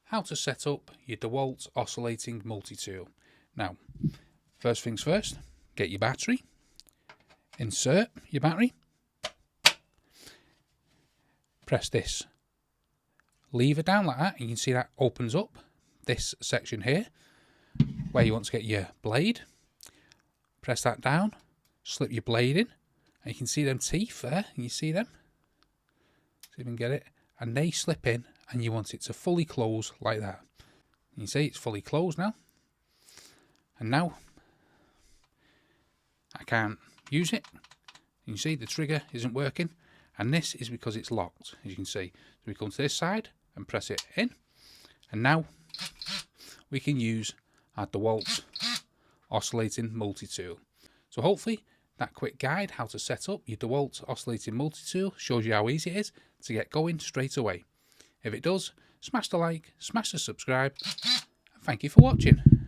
how to set up your DeWalt Oscillating Multi-Tool. Now, first things first, get your battery, insert your battery, press this lever down like that, and you can see that opens up this section here where you want to get your blade. Press that down, slip your blade in, and you can see them teeth there. Can you see them? See if you can get it. And they slip in, and you want it to fully close like that. You see it's fully closed now. And now I can't use it. You see the trigger isn't working, and this is because it's locked, as you can see. So we come to this side and press it in, and now we can use our DeWalt Oscillating Multi-Tool. So hopefully that quick guide how to set up your DeWalt Oscillating Multi-Tool shows you how easy it is to get going straight away. If it does, smash the like, smash the subscribe, and thank you for watching.